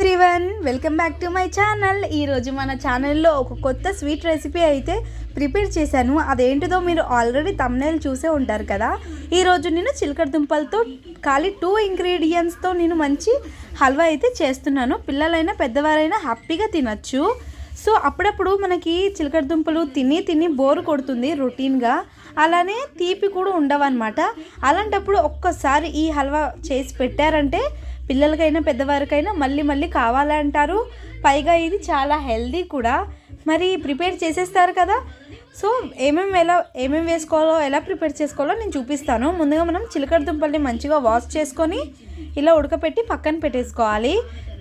Everyone, welcome back to my channel. ఈరోజు మన ఛానల్లో ఒక కొత్త స్వీట్ రెసిపీ అయితే ప్రిపేర్ చేశాను. అదేంటిదో మీరు ఆల్రెడీ థంబ్నెయిల్ చూసే ఉంటారు కదా. ఈరోజు నేను చిలకడ దుంపలతో ఖాళీ 2 ఇంగ్రీడియంట్స్తో నేను మంచి హల్వా అయితే చేస్తున్నాను. పిల్లలైనా పెద్దవారైనా హ్యాపీగా తినచ్చు. సో అప్పుడప్పుడు మనకి చిలకడ దుంపలు తిని బోరు కొడుతుంది రొటీన్గా. అలానే తీపి కూడా ఉండవన్నమాట. అలాంటప్పుడు ఒక్కసారి ఈ హల్వా చేసి పెట్టారంటే పిల్లలకైనా పెద్దవారికైనా మళ్ళీ కావాలంటారు. పైగా ఇది చాలా హెల్దీ కూడా. మరి ప్రిపేర్ చేసేస్తారు కదా. సో ఏమేమి వేసుకోవాలో, ఎలా ప్రిపేర్ చేసుకోవాలో నేను చూపిస్తాను. ముందుగా మనం చిలకడ దుంపల్ని మంచిగా వాష్ చేసుకొని ఇలా ఉడకపెట్టి పక్కన పెట్టేసుకోవాలి.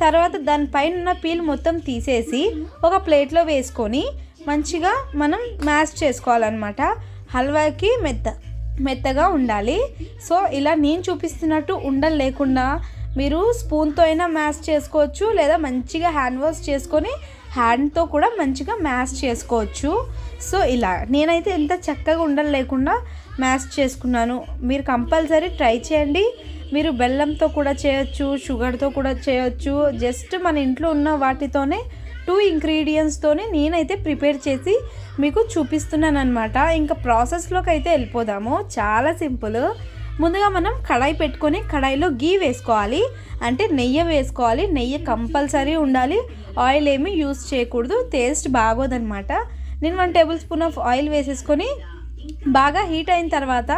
తర్వాత దానిపైన ఉన్న పీల్ మొత్తం తీసేసి ఒక ప్లేట్లో వేసుకొని మంచిగా మనం మ్యాష్ చేసుకోవాలన్నమాట. హల్వాకి మెత్తగా ఉండాలి. సో ఇలా నేను చూపిస్తున్నట్టు ఉండలు లేకుండా మీరు స్పూన్తో అయినా మ్యాష్ చేసుకోవచ్చు, లేదా మంచిగా హ్యాండ్ వాష్ చేసుకొని హ్యాండ్తో కూడా మంచిగా మ్యాష్ చేసుకోవచ్చు. సో ఇలా నేనైతే ఎంత చక్కగా ఉండలు లేకుండా మ్యాష్ చేసుకున్నాను. మీరు కంపల్సరీ ట్రై చేయండి. మీరు బెల్లంతో కూడా చేయొచ్చు, షుగర్తో కూడా చేయొచ్చు. జస్ట్ మన ఇంట్లో ఉన్న వాటితోనే 2 ఇంగ్రీడియంట్స్తోనే నేనైతే ప్రిపేర్ చేసి మీకు చూపిస్తున్నాను అనమాట. ఇంకా ప్రాసెస్లోకి అయితే వెళ్ళిపోదాము. చాలా సింపుల్. ముందుగా మనం కడాయి పెట్టుకొని కడాయిలో గీ వేసుకోవాలి, అంటే నెయ్యి వేసుకోవాలి. నెయ్యి కంపల్సరీ ఉండాలి. ఆయిల్ ఏమీ యూస్ చేయకూడదు, టేస్ట్ బాగోదన్నమాట. నేను 1 టేబుల్ స్పూన్ ఆఫ్ ఆయిల్ వేసేసుకొని బాగా హీట్ అయిన తర్వాత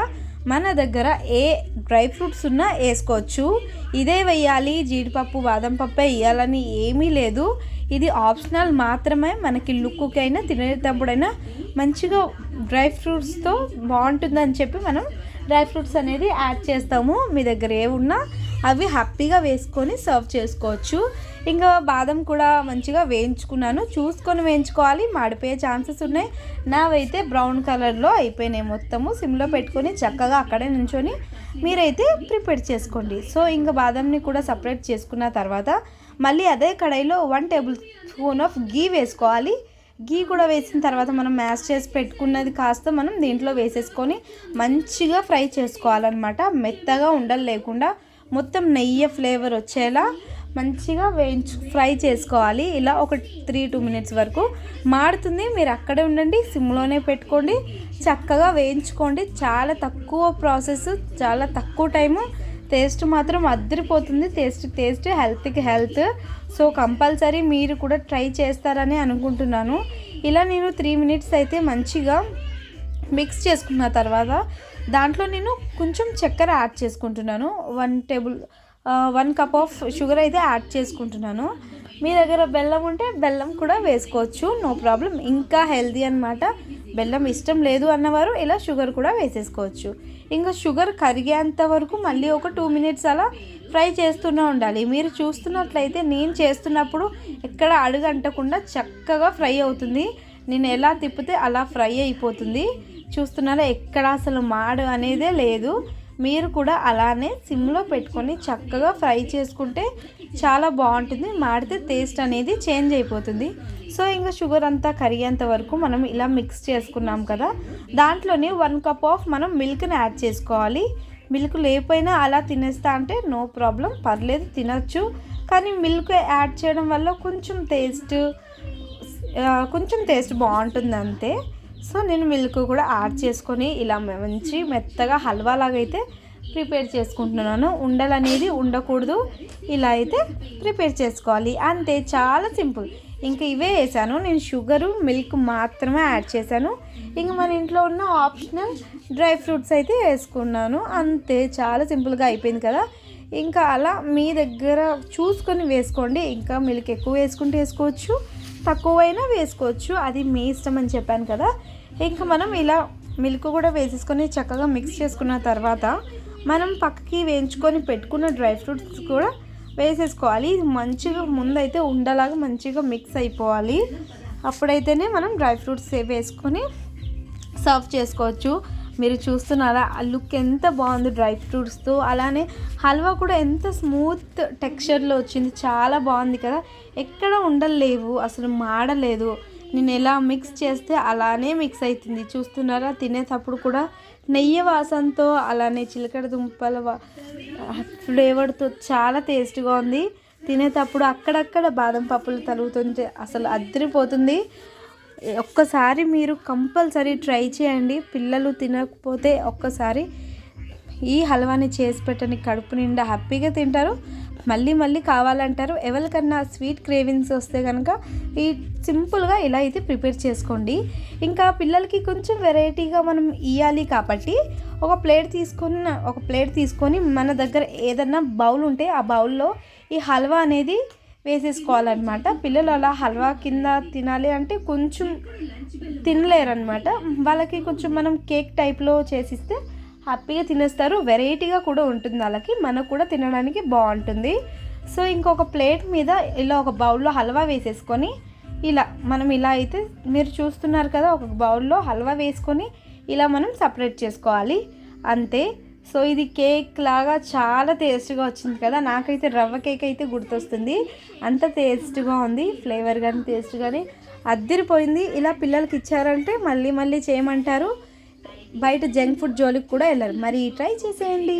మన దగ్గర ఏ డ్రై ఫ్రూట్స్ ఉన్నా వేసుకోవచ్చు. ఇదే వేయాలి, జీడిపప్పు బాదం పప్పే వేయాలని ఏమీ లేదు. ఇది ఆప్షనల్ మాత్రమే. మనకి లుక్కైనా తినేటప్పుడైనా మంచిగా డ్రై ఫ్రూట్స్తో బాగుంటుందని చెప్పి మనం డ్రై ఫ్రూట్స్ అనేది యాడ్ చేస్తాము. మీ దగ్గర ఏమున్నా అవి హ్యాపీగా వేసుకొని సర్వ్ చేసుకోవచ్చు. ఇంకా బాదం కూడా మంచిగా వేయించుకున్నాను. చూసుకొని వేయించుకోవాలి, మాడిపోయే ఛాన్సెస్ ఉన్నాయి. నావైతే బ్రౌన్ కలర్లో అయిపోయినాయి. మొత్తము సిమ్లో పెట్టుకొని చక్కగా అక్కడే నుంచొని మీరైతే ప్రిపేర్ చేసుకోండి. సో ఇంకా బాదంని కూడా సపరేట్ చేసుకున్న తర్వాత మళ్ళీ అదే కడాయిలో 1 టేబుల్ స్పూన్ ఆఫ్ గీ వేసుకోవాలి. గీ కూడా వేసిన తర్వాత మనం మ్యాష్ చేసి పెట్టుకున్నది కాస్త మనం దీంట్లో వేసేసుకొని మంచిగా ఫ్రై చేసుకోవాలన్నమాట. మెత్తగా ఉండలు లేకుండా మొత్తం నెయ్యి ఫ్లేవర్ వచ్చేలా మంచిగా ఫ్రై చేసుకోవాలి. ఇలా ఒక 3-2 మినిట్స్ వరకు మాడుతుంది. మీరు అక్కడే ఉండండి, సిమ్లోనే పెట్టుకోండి, చక్కగా వేయించుకోండి. చాలా తక్కువ ప్రాసెస్, చాలా తక్కువ టైము. టేస్ట్ మాత్రం అద్దరిపోతుంది. టేస్ట్ హెల్త్కి హెల్త్. సో కంపల్సరీ మీరు కూడా ట్రై చేస్తారని అనుకుంటున్నాను. ఇలా నేను 3 మినిట్స్ అయితే మంచిగా మిక్స్ చేసుకున్న తర్వాత దాంట్లో నేను కొంచెం చక్కెర యాడ్ చేసుకుంటున్నాను. 1 కప్ ఆఫ్ షుగర్ అయితే యాడ్ చేసుకుంటున్నాను. మీ దగ్గర బెల్లం ఉంటే బెల్లం కూడా వేసుకోవచ్చు, నో ప్రాబ్లం. ఇంకా హెల్దీ అనమాట. బెల్లం ఇష్టం లేదు అన్నవారు ఇలా షుగర్ కూడా వేసేసుకోవచ్చు. ఇంకా షుగర్ కరిగేంత వరకు మళ్ళీ ఒక 2 మినిట్స్ అలా ఫ్రై చేస్తూనే ఉండాలి. మీరు చూస్తున్నట్లయితే నేను చేస్తున్నప్పుడు ఎక్కడ అడుగంటకుండా చక్కగా ఫ్రై అవుతుంది. నేను ఎలా తిప్పితే అలా ఫ్రై అయిపోతుంది. చూస్తున్నారా, ఎక్కడ అసలు మాడు అనేదే లేదు. మీరు కూడా అలానే సిమ్లో పెట్టుకొని చక్కగా ఫ్రై చేసుకుంటే చాలా బాగుంటుంది. మాడితే టేస్ట్ అనేది చేంజ్ అయిపోతుంది. సో ఇంకా షుగర్ అంతా కరిగేంత వరకు మనం ఇలా మిక్స్ చేసుకున్నాం కదా. దాంట్లోనే 1 కప్ ఆఫ్ మనం మిల్క్ని యాడ్ చేసుకోవాలి. మిల్క్ లేకపోయినా అలా తినేస్తా అంటే నో ప్రాబ్లం, పర్లేదు, తినచ్చు. కానీ మిల్క్ యాడ్ చేయడం వల్ల కొంచెం టేస్ట్ బాగుంటుంది అంతే. సో నేను మిల్క్ కూడా యాడ్ చేసుకొని ఇలా మంచి మెత్తగా హల్వా లాగా అయితే ప్రిపేర్ చేసుకుంటున్నాను. ఉండలు అనేది ఉండకూడదు. ఇలా అయితే ప్రిపేర్ చేసుకోవాలి, అంతే. చాలా సింపుల్. ఇంకా ఇవే వేసాను నేను. షుగరు మిల్క్ మాత్రమే యాడ్ చేశాను. ఇంకా మన ఇంట్లో ఉన్న ఆప్షనల్ డ్రై ఫ్రూట్స్ అయితే వేసుకున్నాను, అంతే. చాలా సింపుల్గా అయిపోయింది కదా. ఇంకా అలా మీ దగ్గర చూసుకొని వేసుకోండి. ఇంకా మిల్క్ ఎక్కువ వేసుకుంటే వేసుకోవచ్చు, తక్కువైనా వేసుకోవచ్చు, అది మీ ఇష్టం అని చెప్పాను కదా. ఇంకా మనం ఇలా మిల్క్ కూడా వేసేసుకొని చక్కగా మిక్స్ చేసుకున్న తర్వాత మనం పక్కకి వేయించుకొని పెట్టుకున్న డ్రై ఫ్రూట్స్ కూడా వేసేసుకోవాలి. ఇది మంచిగా ముందైతే ఉండలాగా మంచిగా మిక్స్ అయిపోవాలి. అప్పుడైతేనే మనం డ్రై ఫ్రూట్స్ వేసుకొని సర్వ్ చేసుకోవచ్చు. మీరు చూస్తున్నారా, ఆ లుక్ ఎంత బాగుంది డ్రై ఫ్రూట్స్తో. అలానే హల్వా కూడా ఎంత స్మూత్ టెక్స్చర్లో వచ్చింది, చాలా బాగుంది కదా. ఎక్కడ ఉండలేవు, అసలు మాడలేదు. నేను ఎలా మిక్స్ చేస్తే అలానే మిక్స్ అవుతుంది. చూస్తున్నారా, తినేటప్పుడు కూడా నెయ్యి వాసనతో అలానే చిలకడ దుంపల ఫ్లేవర్తో చాలా టేస్ట్గా ఉంది. తినేటప్పుడు అక్కడక్కడ బాదం పప్పులు తలుగుతుంటే అసలు అదిరిపోతుంది. ఒక్కసారి మీరు కంపల్సరీ ట్రై చేయండి. పిల్లలు తినకపోతే ఒక్కసారి ఈ హల్వాని చేసి పెట్టండి, కడుపు నిండా హ్యాపీగా తింటారు, మళ్ళీ మళ్ళీ కావాలంటారు. ఎవరికన్నా స్వీట్ క్రేవింగ్స్ వస్తే కనుక ఈ సింపుల్గా ఇలా అయితే ప్రిపేర్ చేసుకోండి. ఇంకా పిల్లలకి కొంచెం వెరైటీగా మనం ఇవ్వాలి కాబట్టి ఒక ప్లేట్ తీసుకొని మన దగ్గర ఏదన్నా బౌల్ ఉంటే ఆ బౌల్లో ఈ హల్వా అనేది వేసేసుకోవాలన్నమాట. పిల్లలు అలా హల్వా కింద తినాలి అంటే కొంచెం తినలేరనమాట. వాళ్ళకి కొంచెం మనం కేక్ టైప్లో చేసిస్తే హ్యాపీగా తినేస్తారు. వెరైటీగా కూడా ఉంటుంది, వాళ్ళకి మనకు కూడా తినడానికి బాగుంటుంది. సో ఇంకొక ప్లేట్ మీద ఇలా ఒక బౌల్లో హల్వా వేసేసుకొని మనం ఇలా అయితే మీరు చూస్తున్నారు కదా, ఒక బౌల్లో హల్వా వేసుకొని ఇలా మనం సపరేట్ చేసుకోవాలి అంతే. సో ఇది కేక్ లాగా చాలా టేస్ట్గా వచ్చింది కదా. నాకైతే రవ్వ కేక్ అయితే గుర్తొస్తుంది, అంత టేస్ట్గా ఉంది. ఫ్లేవర్ కానీ టేస్ట్ కానీ అద్దిరిపోయింది. ఇలా పిల్లలకి ఇచ్చారంటే మళ్ళీ మళ్ళీ చేయమంటారు. బయట జంక్ ఫుడ్ జోలికి కూడా వెళ్ళరు. మరి ట్రై చేసేయండి.